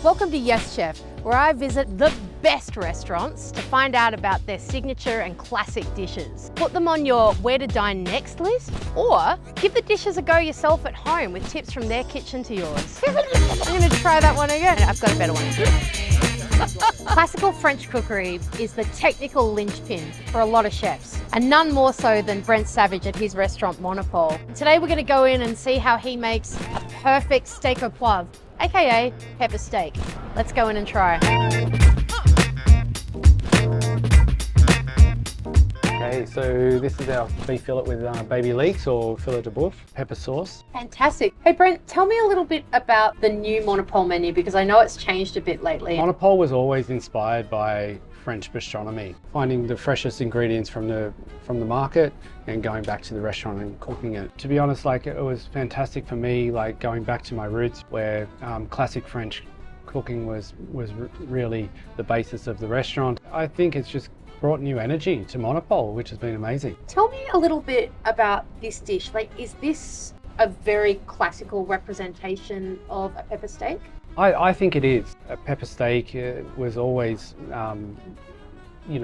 Welcome to Yes Chef, where I visit the best restaurants to find out about their signature and classic dishes. Put them on your where to dine next list, or give the dishes a go yourself at home with tips from their kitchen to yours. I'm gonna try that one again. I've got a better one. Classical French cookery is the technical linchpin for a lot of chefs, and none more so than Brent Savage at his restaurant Monopole. Today we're going to go in and see how he makes a perfect steak au poivre, aka pepper steak. Let's go in and try. Okay, so this is our beef fillet with baby leeks or filet de boeuf, pepper sauce. Fantastic. Hey Brent, tell me a little bit about the new Monopole menu, because I know it's changed a bit lately. Monopole was always inspired by French gastronomy, finding the freshest ingredients from the market and going back to the restaurant and cooking it. To be honest, like, it was fantastic for me, like going back to my roots where classic French cooking was really the basis of the restaurant. I think it's just brought new energy to Monopole, which has been amazing. Tell me a little bit about this dish. Like, is this a very classical representation of a pepper steak? I think it is. A pepper steak was always,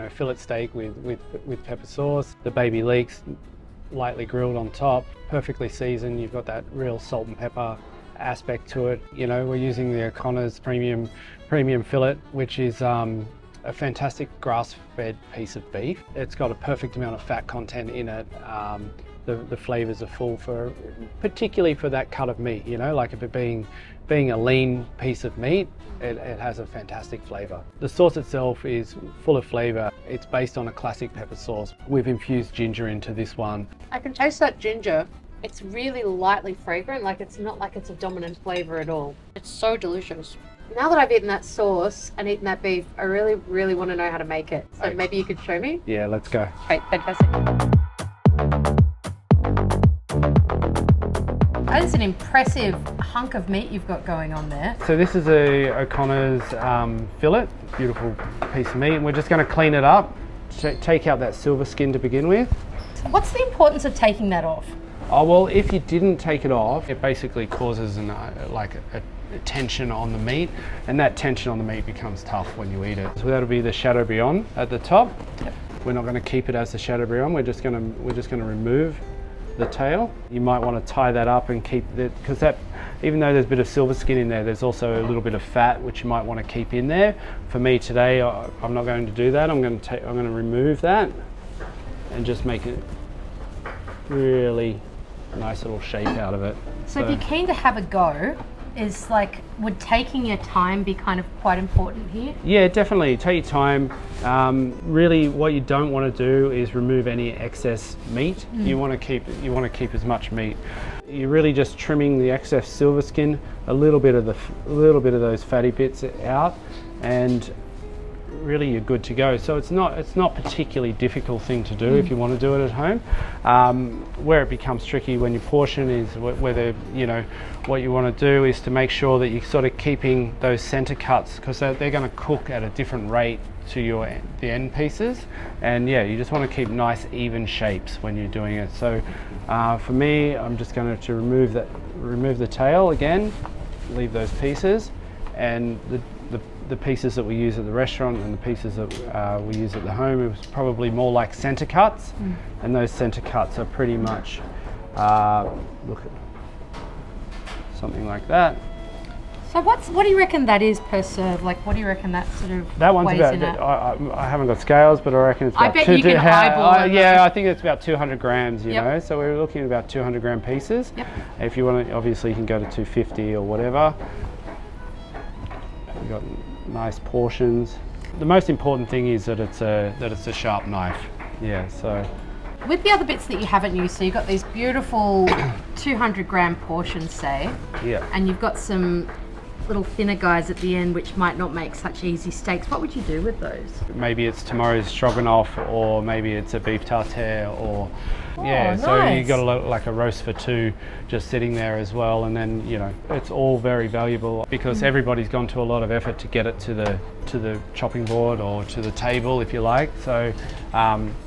fillet steak with pepper sauce. The baby leeks, lightly grilled on top, perfectly seasoned. You've got that real salt and pepper aspect to it. You know, we're using the O'Connor's premium fillet, which is a fantastic grass-fed piece of beef. It's got a perfect amount of fat content in it. The flavors are full particularly for that cut of meat. You know, like if it being a lean piece of meat, it has a fantastic flavor. The sauce itself is full of flavor. It's based on a classic pepper sauce. We've infused ginger into this one. I can taste that ginger. It's really lightly fragrant, like it's not like it's a dominant flavor at all. It's so delicious. Now that I've eaten that sauce and eaten that beef, I really, really want to know how to make it. So maybe you could show me? Yeah, let's go. Great, fantastic. That is an impressive hunk of meat you've got going on there. So this is a O'Connor's fillet, beautiful piece of meat, and we're just going to clean it up, take out that silver skin to begin with. What's the importance of taking that off? Oh, well, if you didn't take it off, it basically causes a tension on the meat, and that tension on the meat becomes tough when you eat it. So that'll be the Chateaubriand at the top. Yep. We're not going to keep it as the Chateaubriand. We're just going to remove the tail. You might want to tie that up and keep it, because that, even though there's a bit of silver skin in there, there's also a little bit of fat which you might want to keep in there. For me today, I'm not going to do that. I'm going to remove that and just make it really nice little shape out of it. So if you're keen to have a go, would taking your time be kind of quite important here? Yeah, definitely. Take your time. Really, what you don't want to do is remove any excess meat. You want to keep as much meat. You're really just trimming the excess silver skin, a little bit of those fatty bits out, and really you're good to go. So it's not particularly difficult thing to do if you want to do it at home. Where it becomes tricky when you portion is whether, what you want to do is to make sure that you're sort of keeping those center cuts, because they're going to cook at a different rate to the end pieces, and yeah, you just want to keep nice even shapes when you're doing it. So for me, I'm just going to remove the tail again, leave those pieces, and the pieces that we use at the restaurant and the pieces that we use at the home, it was probably more like center cuts, and those center cuts are pretty much look at something like that. So what do you reckon that is per serve? Like, what do you reckon that sort of that one's weighs about, in at? I haven't got scales, but I reckon it's about I bet you can eyeball it. Yeah, I think it's about 200 grams, you Yep. know, so we're looking at about 200 gram pieces. Yep. If you want to, obviously you can go to 250 or whatever. You've got nice portions. The most important thing is that it's a sharp knife. Yeah, so. With the other bits that you haven't used, so you've got these beautiful 200 gram portions, say, Yeah. and you've got some little thinner guys at the end which might not make such easy steaks. What would you do with those? Maybe it's tomorrow's stroganoff, or maybe it's a beef tartare, or yeah, nice. so you got like a roast for two just sitting there as well, and then it's all very valuable because everybody's gone to a lot of effort to get it to the chopping board or to the table, if you like. So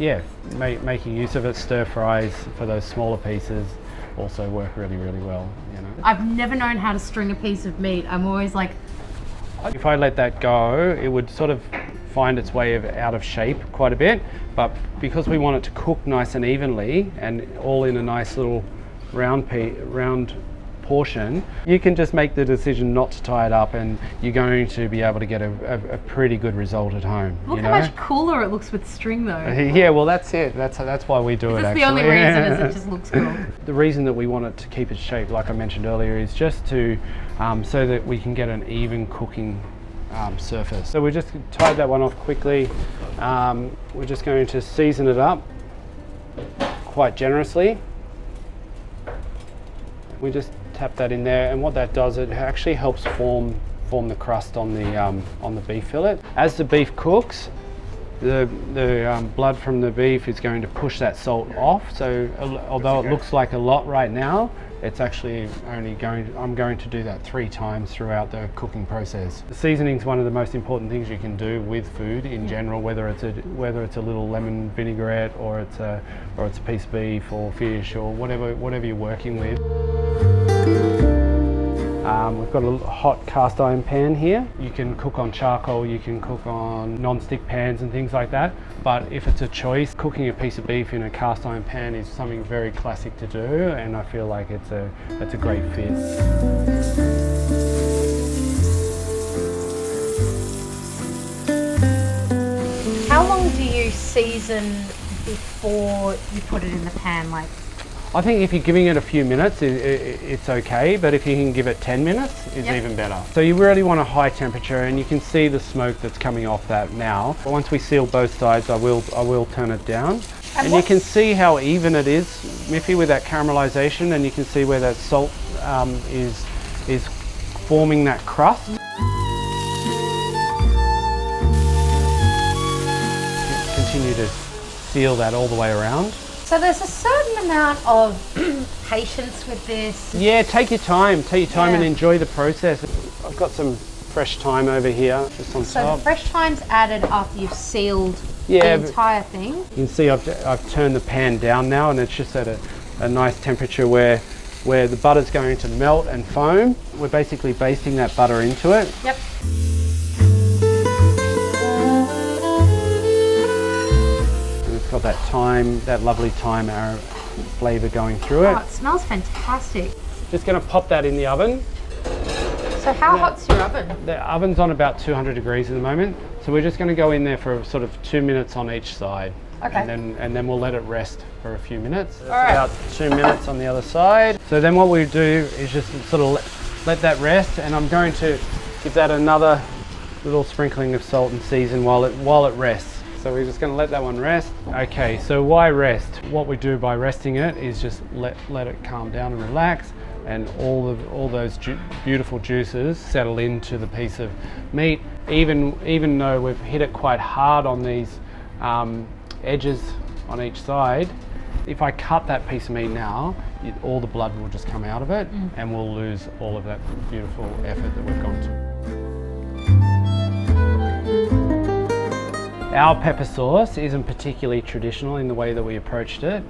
yeah, making use of it, stir fries for those smaller pieces also work really, really well. I've never known how to string a piece of meat. I'm always like, If I let that go, it would sort of find its way out of shape quite a bit, but because we want it to cook nice and evenly and all in a nice little round portion, you can just make the decision not to tie it up, and you're going to be able to get a pretty good result at home. Look how much cooler it looks with string though. Yeah, well that's it. That's why we do it. That's actually. the only reason is it just looks cool. The reason that we want it to keep its shape, like I mentioned earlier, is just to so that we can get an even cooking surface. So we just tied that one off quickly. We're just going to season it up quite generously. We just tap that in there, and what that does, it actually helps form the crust on the beef fillet. As the beef cooks, the blood from the beef is going to push that salt off. So although it looks like a lot right now, it's actually only I'm going to do that 3 times throughout the cooking process. The seasoning is one of the most important things you can do with food in general, whether it's a little lemon vinaigrette or it's a piece of beef or fish or whatever you're working with. We've got a hot cast iron pan here. You can cook on charcoal, you can cook on non-stick pans and things like that. But if it's a choice, cooking a piece of beef in a cast iron pan is something very classic to do, and I feel like it's a great fit. How long do you season before you put it in the pan? Like, I think if you're giving it a few minutes, it's okay, but if you can give it 10 minutes, it's even better. So you really want a high temperature, and you can see the smoke that's coming off that now. But once we seal both sides, I will turn it down. And you can see how even it is, Myffy, with that caramelization, and you can see where that salt is forming that crust. Continue to seal that all the way around. so there's a certain amount of patience with this. Yeah, take your time and enjoy the process. I've got some fresh thyme over here, just on top. So the fresh thyme's added after you've sealed the entire thing. You can see I've turned the pan down now, and it's just at a nice temperature where the butter's going to melt and foam. We're basically basting that butter into it. Yep. And it's got that thyme, that lovely thyme arrow flavour going through it. Oh, it smells fantastic. Just going to pop that in the oven. So how hot's your oven? The oven's on about 200 degrees at the moment, so we're just going to go in there for sort of 2 minutes on each side. Okay. And then we'll let it rest for a few minutes. Right. About 2 minutes on the other side. So then what we do is just sort of let that rest, and I'm going to give that another little sprinkling of salt and season while it rests. So we're just going to let that one rest. Okay, so why rest? What we do by resting it is just let it calm down and relax, and all those beautiful juices settle into the piece of meat. Even though we've hit it quite hard on these edges on each side, if I cut that piece of meat now, all the blood will just come out of it, and we'll lose all of that beautiful effort that we've gone to. Our pepper sauce isn't particularly traditional in the way that we approached it.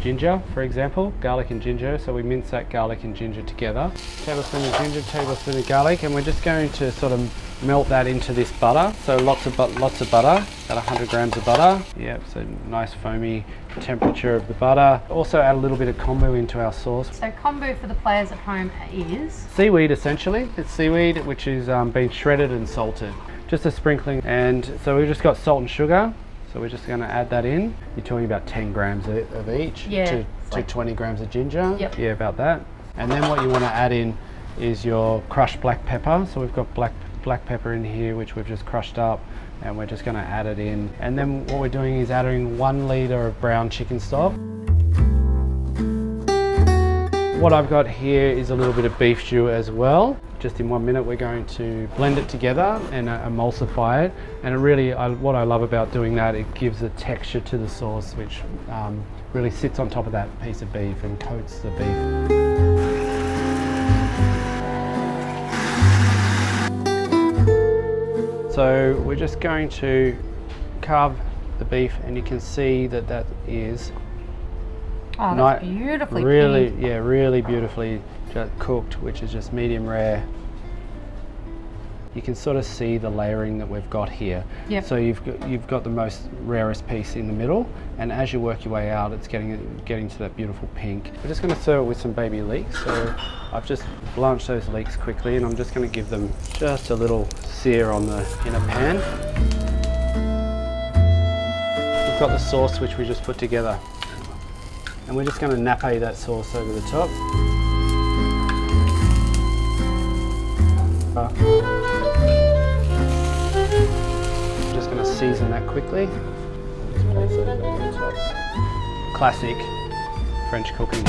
Ginger, for example, garlic and ginger, so we mince that garlic and ginger together. Tablespoon of ginger, tablespoon of garlic, and we're just going to sort of melt that into this butter. So lots of butter, about 100 grams of butter. Yep, so nice foamy temperature of the butter. Also add a little bit of kombu into our sauce. So kombu for the players at home is? Seaweed, essentially. It's seaweed which is been shredded and salted. Just a sprinkling, and so we've just got salt and sugar. So we're just going to add that in. You're talking about 10 grams of each to 20 grams of ginger. Yep. Yeah, about that. And then what you want to add in is your crushed black pepper. So we've got black pepper in here, which we've just crushed up, and we're just going to add it in. And then what we're doing is adding 1 litre of brown chicken stock. What I've got here is a little bit of beef stew as well. Just in 1 minute we're going to blend it together and emulsify it, and it really, what I love about doing that, it gives a texture to the sauce which really sits on top of that piece of beef and coats the beef. So we're just going to carve the beef, and you can see that is that's beautifully really pink. Yeah, really beautifully cooked, which is just medium rare. you can sort of see the layering that we've got here. Yep. So you've got the most rarest piece in the middle, and as you work your way out, it's getting to that beautiful pink. We're just going to serve it with some baby leeks. So I've just blanched those leeks quickly, and I'm just going to give them just a little sear on the inner pan. We've got the sauce which we just put together, and we're just going to nappe that sauce over the top. Just going to season that quickly. Just place those over the top. Classic French cooking.